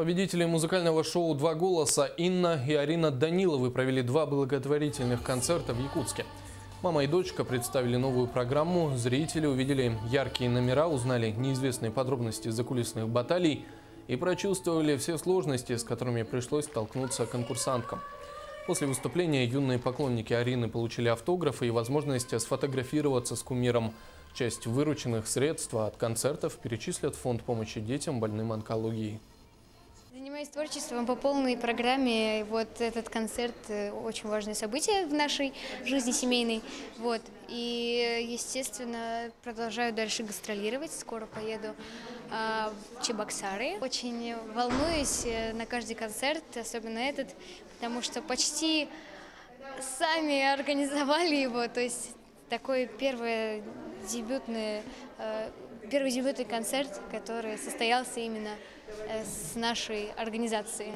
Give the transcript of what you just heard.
Победители музыкального шоу «Два голоса» Инна и Арина Даниловы провели 2 благотворительных концерта в Якутске. Мама и дочка представили новую программу, зрители увидели яркие номера, узнали неизвестные подробности закулисных баталий и прочувствовали все сложности, с которыми пришлось столкнуться конкурсанткам. После выступления юные поклонники Арины получили автографы и возможность сфотографироваться с кумиром. Часть вырученных средств от концертов перечислят в фонд помощи детям, больным онкологией. Занимаюсь творчеством по полной программе. Вот этот концерт – очень важное событие в нашей жизни семейной. Вот. И, естественно, продолжаю дальше гастролировать. Скоро поеду в Чебоксары. Очень волнуюсь на каждый концерт, особенно этот, потому что почти сами организовали его. То есть такой первый дебютный концерт, который состоялся именно с нашей организацией.